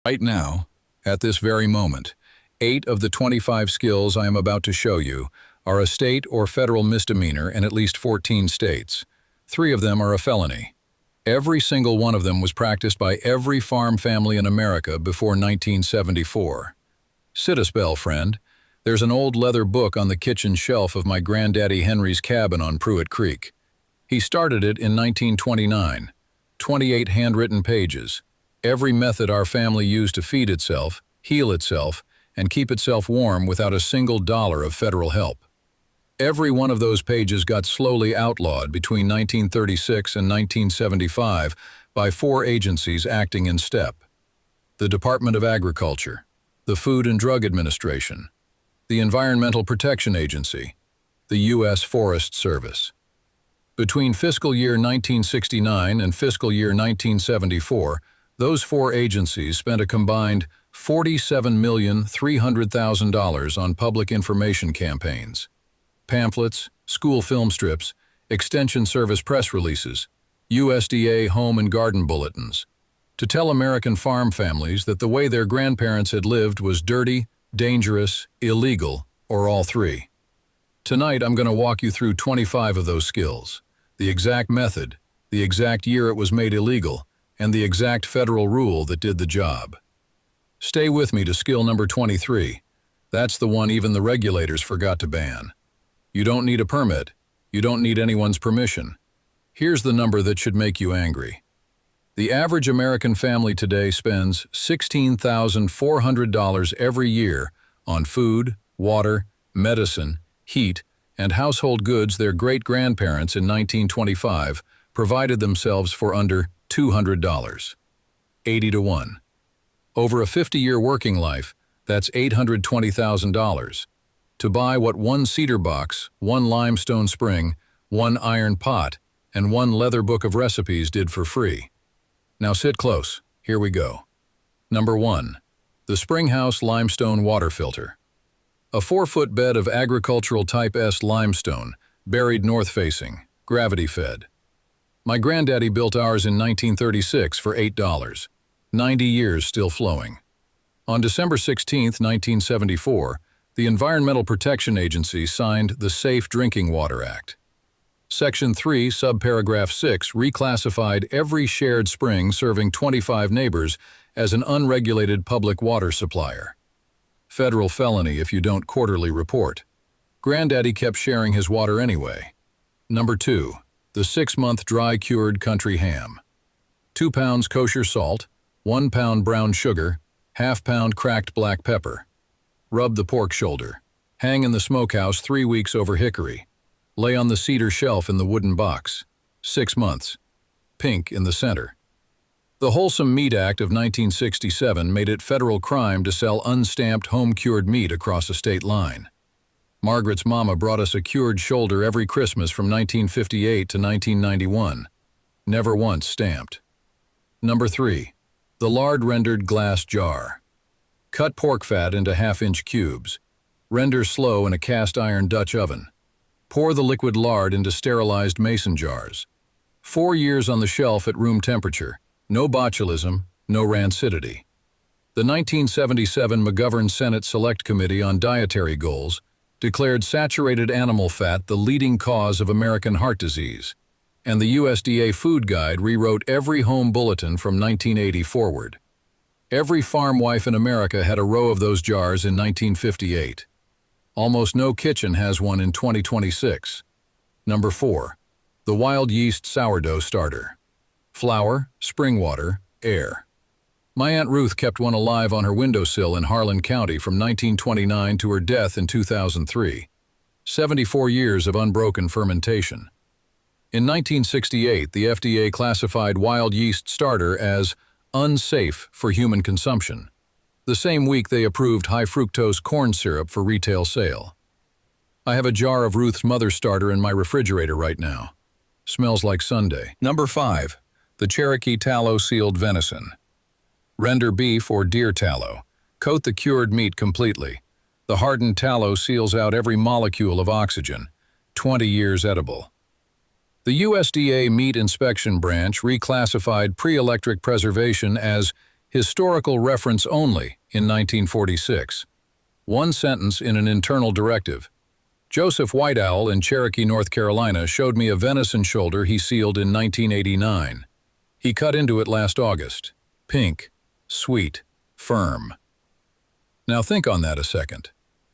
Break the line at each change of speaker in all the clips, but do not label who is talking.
Right now, at this very moment, 8 of the 25 skills I am about to show you are a state or federal misdemeanor in at least 14 states. 3 of them are a felony. Every single one of them was practiced by every farm family in America before 1974. Sit a spell, friend. There's an old leather book on the kitchen shelf of my granddaddy Henry's cabin on Pruitt Creek. He started it in 1929. 28 handwritten pages. Every method our family used to feed itself, heal itself, and keep itself warm without a single dollar of federal help. Every one of those pages got slowly outlawed between 1936 and 1975 by 4 agencies acting in step: the Department of Agriculture, the Food and Drug Administration, the Environmental Protection Agency, the U.S. Forest Service. Between fiscal year 1969 and fiscal year 1974, those 4 agencies spent a combined $47,300,000 on public information campaigns, pamphlets, school film strips, Extension Service press releases, USDA home and garden bulletins, to tell American farm families that the way their grandparents had lived was dirty, dangerous, illegal, or all 3. Tonight I'm going to walk you through 25 of those skills, the exact method, the exact year it was made illegal, and the exact federal rule that did the job. Stay with me to skill number 23. That's the one even the regulators forgot to ban. You don't need a permit. You don't need anyone's permission. Here's the number that should make you angry. The average American family today spends $16,400 every year on food, water, medicine, heat, and household goods their great-grandparents in 1925 provided themselves for under $200. 80 to 1. Over a 50-year working life, that's $820,000. To buy what 1 cedar box, 1 limestone spring, 1 iron pot, and 1 leather book of recipes did for free. Now sit close. Here we go. Number 1. The Springhouse Limestone Water Filter. A 4-foot bed of agricultural Type S limestone, buried north-facing, gravity-fed. My granddaddy built ours in 1936 for $8. 90 years still flowing. On December 16, 1974, the Environmental Protection Agency signed the Safe Drinking Water Act. Section 3, subparagraph 6 reclassified every shared spring serving 25 neighbors as an unregulated public water supplier. Federal felony if you don't quarterly report. Granddaddy kept sharing his water anyway. Number 2. The 6-month dry-cured country ham. 2 pounds kosher salt, 1 pound brown sugar, ½ pound cracked black pepper. Rub the pork shoulder. Hang in the smokehouse 3 weeks over hickory. Lay on the cedar shelf in the wooden box. 6 months. Pink in the center. The Wholesome Meat Act of 1967 made it federal crime to sell unstamped home-cured meat across a state line. Margaret's mama brought us a cured shoulder every Christmas from 1958 to 1991. Never once stamped. Number 3. The lard-rendered glass jar. Cut pork fat into ½ cubes. Render slow in a cast-iron Dutch oven. Pour the liquid lard into sterilized mason jars. 4 years on the shelf at room temperature. No botulism, no rancidity. The 1977 McGovern Senate Select Committee on Dietary Goals declared saturated animal fat the leading cause of American heart disease, and the USDA Food Guide rewrote every home bulletin from 1980 forward. Every farm wife in America had a row of those jars in 1958. Almost no kitchen has one in 2026. Number 4. The Wild Yeast Sourdough Starter. Flour, spring water, air. My Aunt Ruth kept one alive on her windowsill in Harlan County from 1929 to her death in 2003. 74 years of unbroken fermentation. In 1968, the FDA classified wild yeast starter as unsafe for human consumption. The same week they approved high-fructose corn syrup for retail sale. I have a jar of Ruth's Mother Starter in my refrigerator right now. Smells like Sunday. Number 5. The Cherokee Tallow-Sealed Venison. Render beef or deer tallow. Coat the cured meat completely. The hardened tallow seals out every molecule of oxygen. 20 years edible. The USDA Meat Inspection Branch reclassified pre-electric preservation as Historical reference only in 1946. One sentence in an internal directive. Joseph White Owl in Cherokee, North Carolina showed me a venison shoulder he sealed in 1989. He cut into it last August. Pink, sweet, firm. Now think on that a second.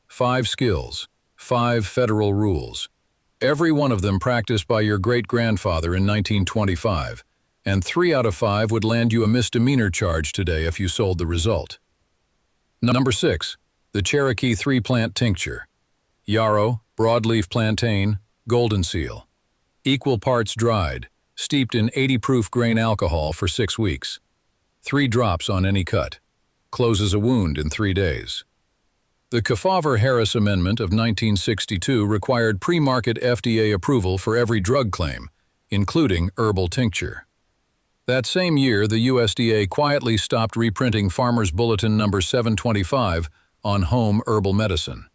5 skills, 5 federal rules. Every one of them practiced by your great-grandfather in 1925, and 3 out of 5 would land you a misdemeanor charge today if you sold the result. Number 6. The Cherokee 3-plant tincture. Yarrow, broadleaf plantain, golden seal. Equal parts dried, steeped in 80-proof grain alcohol for 6 weeks. 3 drops on any cut. Closes a wound in 3 days. The Kefauver-Harris Amendment of 1962 required pre-market FDA approval for every drug claim, including herbal tincture. That same year, the USDA quietly stopped reprinting Farmer's Bulletin number 725 on home herbal medicine.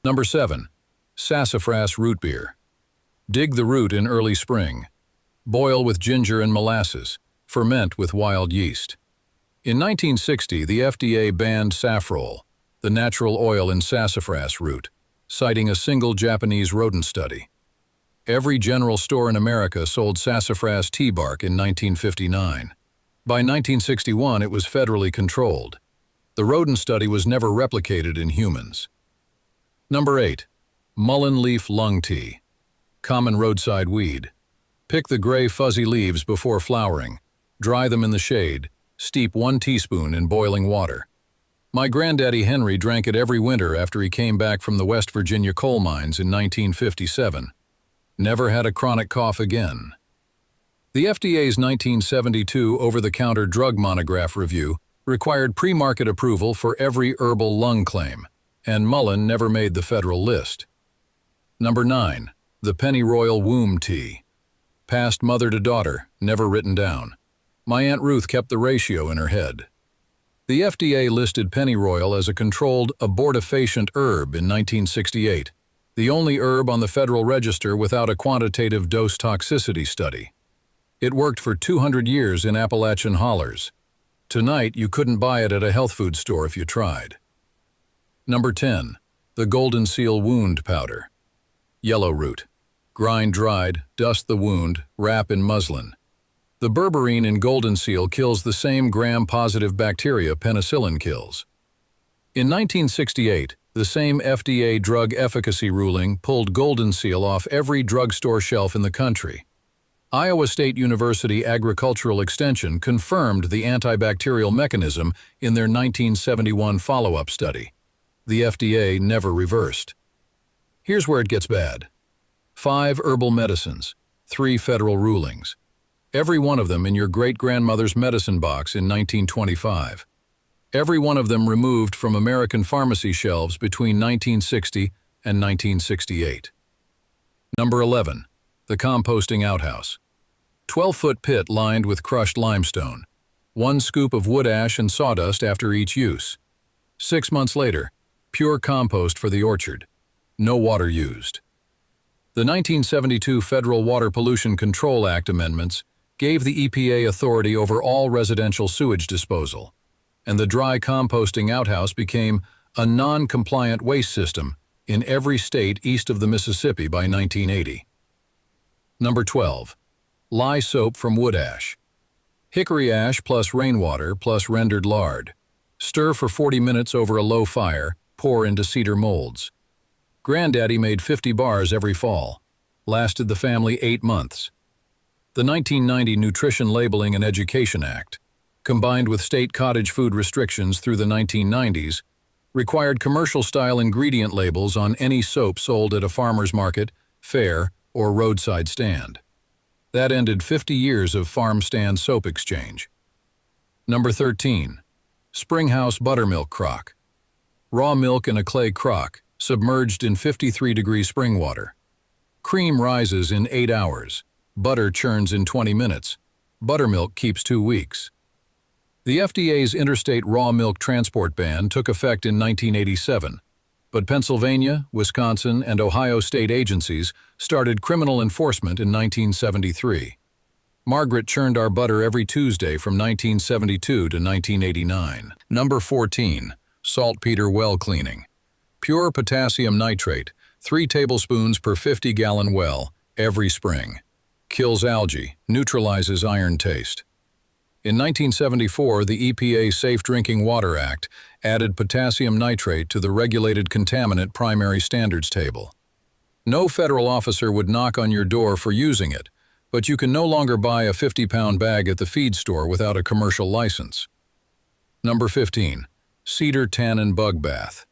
Number 7. Sassafras root beer. Dig the root in early spring. Boil with ginger and molasses. Ferment with wild yeast. In 1960, the FDA banned saffrole, the natural oil in sassafras root, citing a single Japanese rodent study. Every general store in America sold sassafras tea bark in 1959. By 1961, it was federally controlled. The rodent study was never replicated in humans. Number 8. Mullein leaf lung tea. Common roadside weed. Pick the gray fuzzy leaves before flowering. Dry them in the shade. Steep 1 teaspoon in boiling water. My granddaddy Henry drank it every winter after he came back from the West Virginia coal mines in 1957. Never had a chronic cough again. The FDA's 1972 over-the-counter drug monograph review required pre-market approval for every herbal lung claim, and mullein never made the federal list. Number 9. The pennyroyal womb tea. Passed mother to daughter, never written down. My Aunt Ruth kept the ratio in her head. The FDA listed pennyroyal as a controlled abortifacient herb in 1968, the only herb on the Federal Register without a quantitative dose toxicity study. It worked for 200 years in Appalachian hollers. Tonight, you couldn't buy it at a health food store if you tried. Number 10. The golden seal wound powder. Yellow root. Grind dried, dust the wound, wrap in muslin. The berberine in golden seal kills the same gram-positive bacteria penicillin kills. In 1968, the same FDA drug efficacy ruling pulled golden seal off every drugstore shelf in the country. Iowa State University Agricultural Extension confirmed the antibacterial mechanism in their 1971 follow-up study. The FDA never reversed. Here's where it gets bad. 5 herbal medicines, 3 federal rulings. Every one of them in your great-grandmother's medicine box in 1925. Every one of them removed from American pharmacy shelves between 1960 and 1968. Number 11. The composting outhouse. 12-foot pit lined with crushed limestone. 1 scoop of wood ash and sawdust after each use. 6 months later, pure compost for the orchard. No water used. The 1972 Federal Water Pollution Control Act amendments gave the EPA authority over all residential sewage disposal, and the dry composting outhouse became a non-compliant waste system in every state east of the Mississippi by 1980. Number 12. Lye soap from wood ash. Hickory ash plus rainwater plus rendered lard. Stir for 40 minutes over a low fire, pour into cedar molds. Granddaddy made 50 bars every fall. Lasted the family 8 months. The 1990 Nutrition Labeling and Education Act, combined with state cottage food restrictions through the 1990s, required commercial-style ingredient labels on any soap sold at a farmer's market, fair, or roadside stand. That ended 50 years of farm stand soap exchange. Number 13. Springhouse buttermilk crock. Raw milk in a clay crock, submerged in 53-degree spring water. Cream rises in 8 hours. Butter churns in 20 minutes. Buttermilk keeps 2 weeks. The FDA's interstate raw milk transport ban took effect in 1987, but Pennsylvania, Wisconsin, and Ohio state agencies started criminal enforcement in 1973. Margaret churned our butter every Tuesday from 1972 to 1989. Number 14. Saltpeter well cleaning. Pure potassium nitrate, 3 tablespoons per 50-gallon well, every spring. Kills algae, neutralizes iron taste. In 1974, the EPA Safe Drinking Water Act added potassium nitrate to the regulated contaminant primary standards table. No federal officer would knock on your door for using it, but you can no longer buy a 50-pound bag at the feed store without a commercial license. Number 15. Cedar tannin bug bath.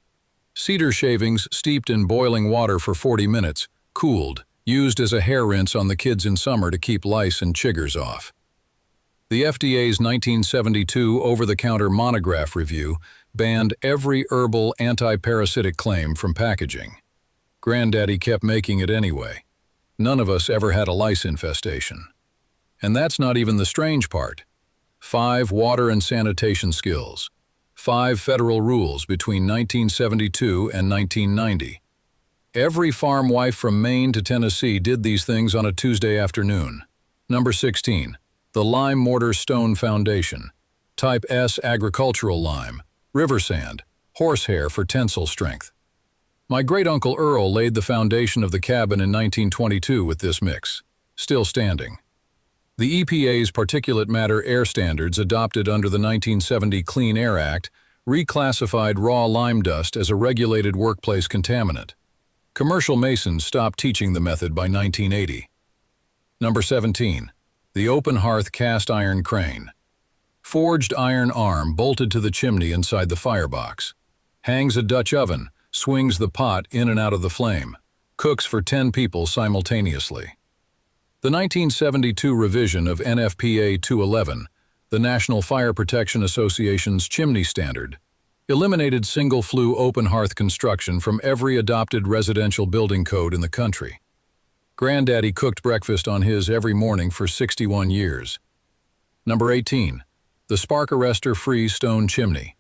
Cedar shavings steeped in boiling water for 40 minutes, cooled, used as a hair rinse on the kids in summer to keep lice and chiggers off. The FDA's 1972 over-the-counter monograph review banned every herbal anti-parasitic claim from packaging. Granddaddy kept making it anyway. None of us ever had a lice infestation. And that's not even the strange part. 5 water and sanitation skills. 5 federal rules between 1972 and 1990. Every farm wife from Maine to Tennessee did these things on a Tuesday afternoon. Number 16. The lime mortar stone foundation. Type S agricultural lime, river sand, horsehair for tensile strength. My great-uncle Earl laid the foundation of the cabin in 1922 with this mix, still standing. The EPA's particulate matter air standards adopted under the 1970 Clean Air Act reclassified raw lime dust as a regulated workplace contaminant. Commercial masons stopped teaching the method by 1980. Number 17. The open hearth cast iron crane. Forged iron arm bolted to the chimney inside the firebox. Hangs a Dutch oven, swings the pot in and out of the flame. Cooks for 10 people simultaneously. The 1972 revision of NFPA 211, the National Fire Protection Association's chimney standard, eliminated single-flue open hearth construction from every adopted residential building code in the country. Granddaddy cooked breakfast on his every morning for 61 years. Number 18. The spark arrestor free stone chimney.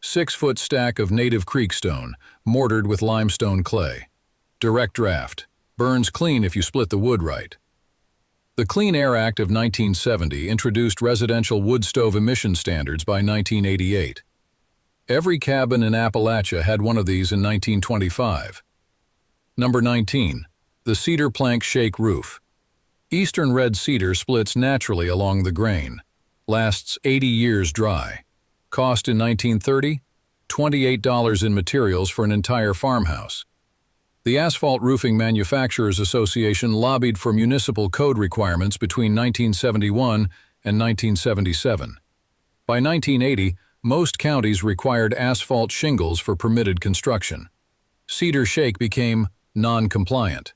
6-foot stack of native creek stone, mortared with limestone clay. Direct draft. Burns clean if you split the wood right. The Clean Air Act of 1970 introduced residential wood stove emission standards by 1988. Every cabin in Appalachia had one of these in 1925. Number 19. The cedar plank shake roof. Eastern red cedar splits naturally along the grain. Lasts 80 years dry. Cost in 1930, $28 in materials for an entire farmhouse. The Asphalt Roofing Manufacturers Association lobbied for municipal code requirements between 1971 and 1977. By 1980, most counties required asphalt shingles for permitted construction. Cedar shake became non-compliant.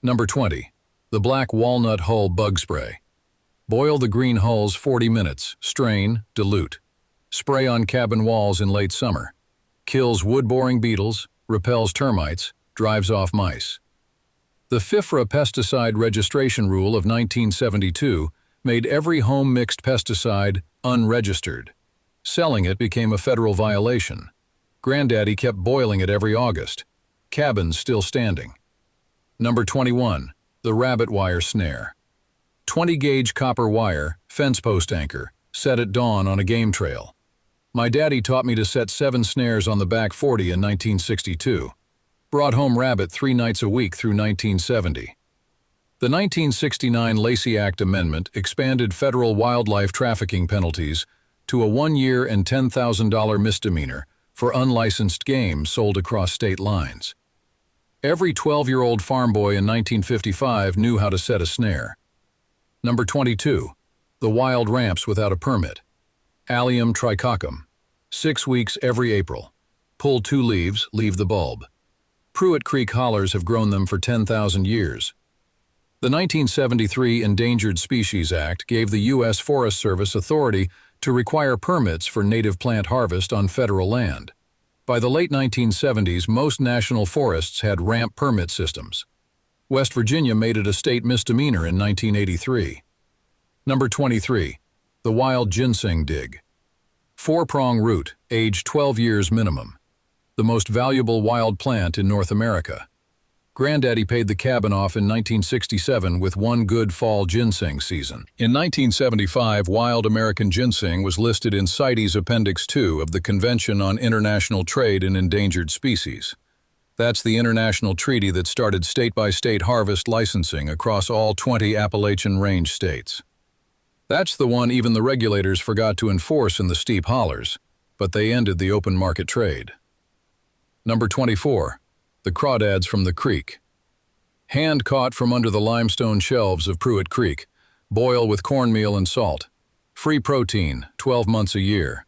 Number 20. The black walnut hull bug spray. Boil the green hulls 40 minutes, strain, dilute. Spray on cabin walls in late summer. Kills wood-boring beetles, repels termites, drives off mice. The FIFRA pesticide registration rule of 1972 made every home-mixed pesticide unregistered. Selling it became a federal violation. Granddaddy kept boiling it every August. Cabins still standing. Number 21. The rabbit wire snare. 20-gauge copper wire, fence post anchor, set at dawn on a game trail. My daddy taught me to set 7 snares on the back 40 in 1962. Brought home rabbit 3 nights a week through 1970. The 1969 Lacey Act Amendment expanded federal wildlife trafficking penalties to a 1-year and $10,000 misdemeanor for unlicensed game sold across state lines. Every 12-year-old farm boy in 1955 knew how to set a snare. Number 22. The wild ramps without a permit. Allium tricoccum. 6 weeks every April. Pull 2 leaves, leave the bulb. Pruitt Creek hollers have grown them for 10,000 years. The 1973 Endangered Species Act gave the U.S. Forest Service authority to require permits for native plant harvest on federal land. By the late 1970s, most national forests had ramp permit systems. West Virginia made it a state misdemeanor in 1983. Number 23. The wild ginseng dig. 4-prong root, age 12 years minimum. The most valuable wild plant in North America. Granddaddy paid the cabin off in 1967 with one good fall ginseng season. In 1975, wild American ginseng was listed in CITES Appendix 2 of the Convention on International Trade in Endangered Species. That's the international treaty that started state-by-state harvest licensing across all 20 Appalachian Range states. That's the one even the regulators forgot to enforce in the steep hollers, but they ended the open market trade. Number 24. The crawdads from the creek. Hand caught from under the limestone shelves of Pruitt Creek. Boil with cornmeal and salt. Free protein, 12 months a year.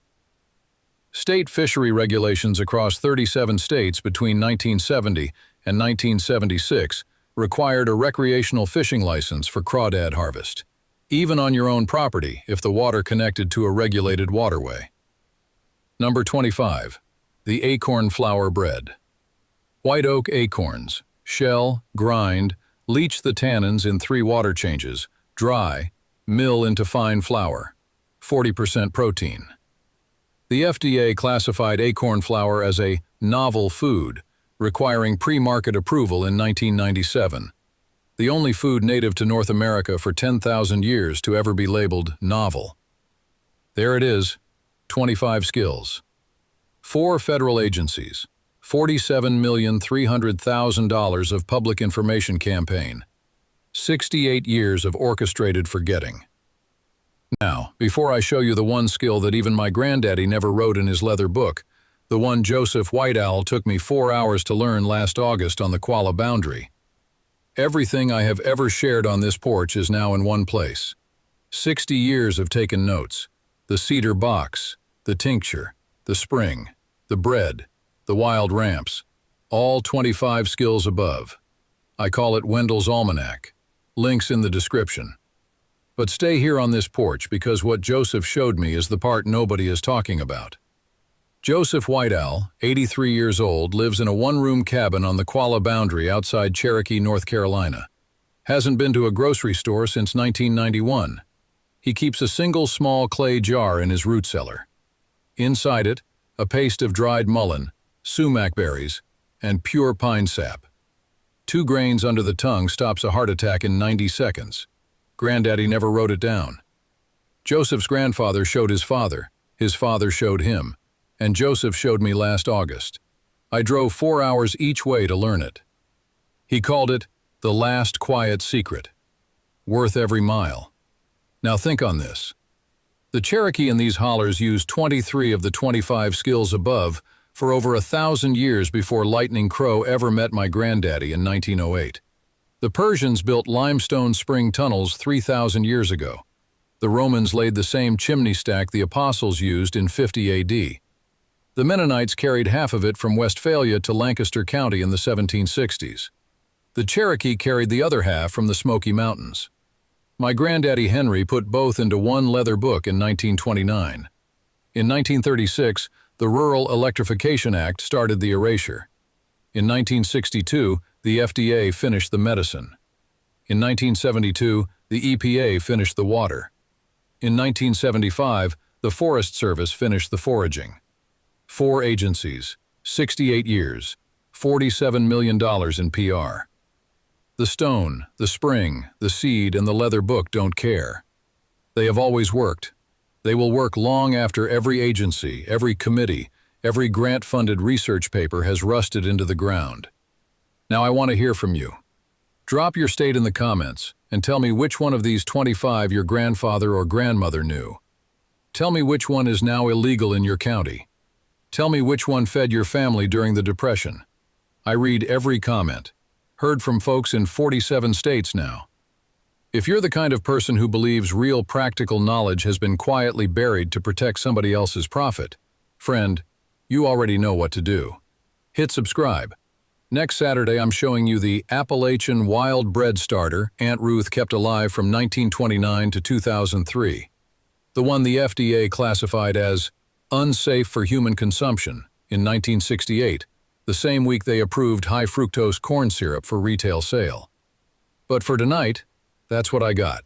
State fishery regulations across 37 states between 1970 and 1976 required a recreational fishing license for crawdad harvest, even on your own property if the water connected to a regulated waterway. Number 25. The acorn flour bread. White oak acorns. Shell, grind, leach the tannins in 3 water changes, dry, mill into fine flour. 40% protein. The FDA classified acorn flour as a novel food, requiring pre-market approval in 1997. The only food native to North America for 10,000 years to ever be labeled novel. There it is, 25 skills. 4 federal agencies, $47,300,000 of public information campaign, 68 years of orchestrated forgetting. Now, before I show you the one skill that even my granddaddy never wrote in his leather book, the one Joseph White Owl took me 4 hours to learn last August on the koala boundary. Everything I have ever shared on this porch is now in one place. 60 years of taken notes. The cedar box, the tincture, the spring, the bread, the wild ramps, all 25 skills above. I call it Wendell's Almanac. Links in the description. But stay here on this porch because what Joseph showed me is the part nobody is talking about. Joseph White Owl, 83 years old, lives in a one-room cabin on the koala boundary outside Cherokee, North Carolina. Hasn't been to a grocery store since 1991. He keeps a single small clay jar in his root cellar. Inside it, a paste of dried mullein, sumac berries, and pure pine sap. 2 grains under the tongue stops a heart attack in 90 seconds. Granddaddy never wrote it down. Joseph's grandfather showed his father showed him, and Joseph showed me last August. I drove 4 hours each way to learn it. He called it the last quiet secret. Worth every mile. Now think on this. The Cherokee in these hollers used 23 of the 25 skills above for over 1,000 years before Lightning Crow ever met my granddaddy in 1908. The Persians built limestone spring tunnels 3,000 years ago. The Romans laid the same chimney stack the apostles used in 50 AD. The Mennonites carried half of it from Westphalia to Lancaster County in the 1760s. The Cherokee carried the other half from the Smoky Mountains. My granddaddy Henry put both into one leather book in 1929. In 1936, the Rural Electrification Act started the erasure. In 1962, the FDA finished the medicine. In 1972, the EPA finished the water. In 1975, the Forest Service finished the foraging. 4 agencies, 68 years, $47 million in PR. The stone, the spring, the seed, and the leather book don't care. They have always worked. They will work long after every agency, every committee, every grant-funded research paper has rusted into the ground. Now I want to hear from you. Drop your state in the comments and tell me which one of these 25 your grandfather or grandmother knew. Tell me which one is now illegal in your county. Tell me which one fed your family during the Depression. I read every comment. Heard from folks in 47 states now. If you're the kind of person who believes real practical knowledge has been quietly buried to protect somebody else's profit, friend, you already know what to do. Hit subscribe. Next Saturday, I'm showing you the Appalachian Wild Bread Starter Aunt Ruth kept alive from 1929 to 2003. The one the FDA classified as unsafe for human consumption in 1968, the same week they approved high-fructose corn syrup for retail sale. But for tonight, that's what I got.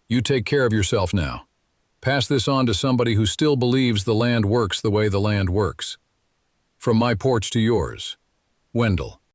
You take care of yourself now. Pass this on to somebody who still believes the land works the way the land works. From my porch to yours, Wendell.